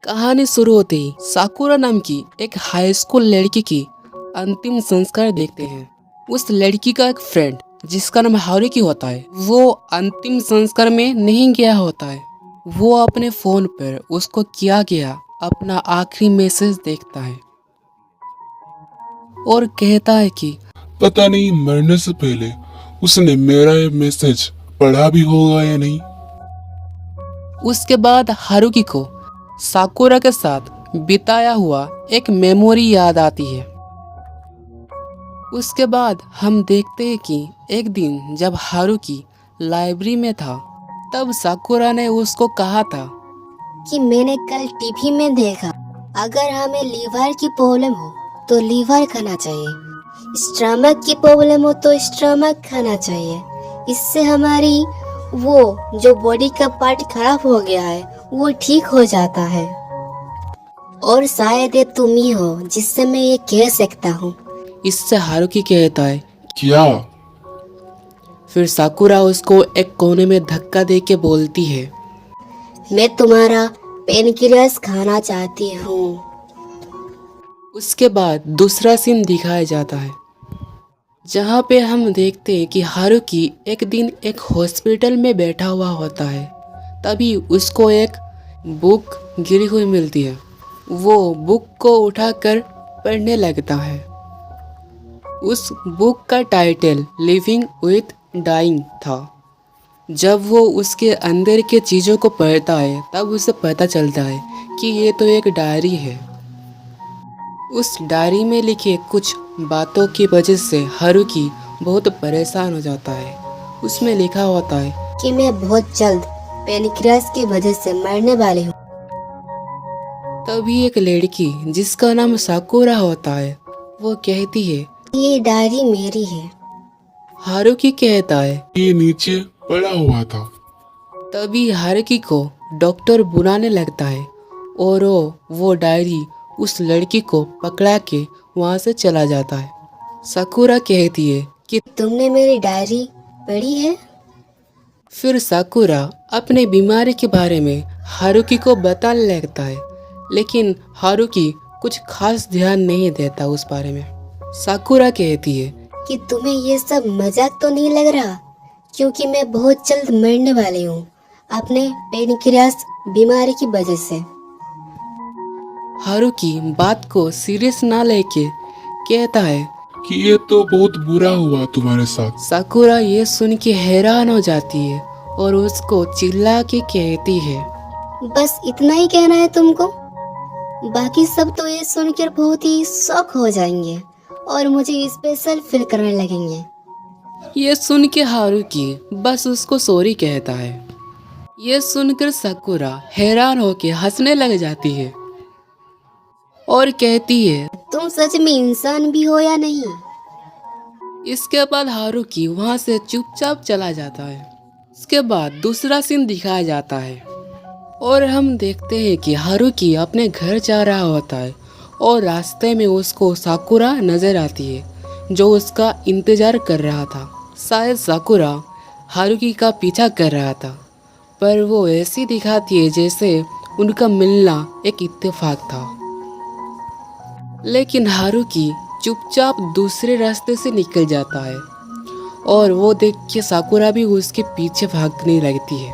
कहानी शुरू होते ही साकुरा नाम की एक हाई स्कूल लड़की की अंतिम संस्कार देखते हैं। उस लड़की का एक फ्रेंड जिसका नाम हारुकी होता है, वो अंतिम संस्कार में नहीं गया होता है। वो अपने फोन पर उसको किया गया अपना आखिरी मैसेज देखता है और कहता है कि पता नहीं मरने से पहले उसने मेरा ये मैसेज पढ़ा भी होगा या नहीं। उसके बाद हारुकी को साकुरा के साथ बिताया हुआ एक मेमोरी याद आती है। उसके बाद हम देखते हैं कि एक दिन जब हारुकी लाइब्रेरी में था, तब साकुरा ने उसको कहा था कि मैंने कल टीवी में देखा, अगर हमें लीवर की प्रॉब्लम हो तो लीवर खाना चाहिए, स्टमक की प्रॉब्लम हो तो स्टमक खाना चाहिए। इससे हमारी वो जो बॉडी का पार्ट खराब हो गया है वो ठीक हो जाता है। और शायद ये तुम ही हो जिससे मैं ये कह सकता हूँ। इससे हारुकी कहता है। क्या? फिर साकुरा उसको एक कोने में धक्का दे के बोलती है, मैं तुम्हारा पेनक्रियास खाना चाहती हूँ। उसके बाद दूसरा सीन दिखाया जाता है जहाँ पे हम देखते हैं कि हारुकी एक दिन एक हॉस्पिटल में बैठा हुआ होता है। तभी उसको एक बुक गिरी हुई मिलती है। वो बुक को उठाकर पढ़ने लगता है। उस बुक का टाइटल लिविंग विथ डाइंग था। जब वो उसके अंदर के चीज़ों को पढ़ता है तब उसे पता चलता है कि ये तो एक डायरी है। उस डायरी में लिखे कुछ बातों की वजह से हारुकी बहुत परेशान हो जाता है। उसमें लिखा होता है कि मैं बहुत जल्द पेनक्रियास की वजह से मरने वाली हूँ। तभी एक लड़की जिसका नाम साकुरा होता है, वो कहती है ये डायरी मेरी है। हारुकी कहता है। ये नीचे पड़ा हुआ था। तभी हारुकी को डॉक्टर बुलाने लगता है और वो डायरी उस लड़की को पकड़ा के वहाँ से चला जाता है। साकुरा कहती है कि तुमने मेरी डायरी पढ़ी है? फिर साकुरा अपने बीमारी के बारे में हारुकी को बताने लगता है, लेकिन हारुकी कुछ खास ध्यान नहीं देता उस बारे में। साकुरा कहती है कि तुम्हें ये सब मजाक तो नहीं लग रहा, क्योंकि मैं बहुत जल्द मरने वाली हूँ अपने पेनक्रियास बीमारी की वजह से। हारुकी बात को सीरियस ना लेके कहता है कि ये तो बहुत बुरा हुआ तुम्हारे साथ। साकुरा ये सुन के हैरान हो जाती है और उसको चिल्ला के कहती है, बस इतना ही कहना है तुमको? बाकी सब तो ये सुनकर बहुत ही शॉक हो जाएंगे और मुझे स्पेशल फील करने लगेंगे। ये सुन के हारुकी बस उसको सॉरी कहता है। ये सुनकर साकुरा हैरान होके हंसने लग जाती है और कहती है, तुम सच में इंसान भी हो या नहीं? इसके बाद हारुकी वहाँ से चुपचाप चला जाता है। इसके बाद दूसरा सीन दिखाया जाता है और हम देखते हैं कि हारुकी अपने घर जा रहा होता है और रास्ते में उसको साकुरा नजर आती है जो उसका इंतजार कर रहा था। शायद साकुरा हारुकी का पीछा कर रहा था, पर वो ऐसी दिखाती है जैसे उनका मिलना एक इत्तेफाक था। लेकिन हारुकी चुपचाप दूसरे रास्ते से निकल जाता है और वो देख के साकुरा भी उसके पीछे भागने लगती है।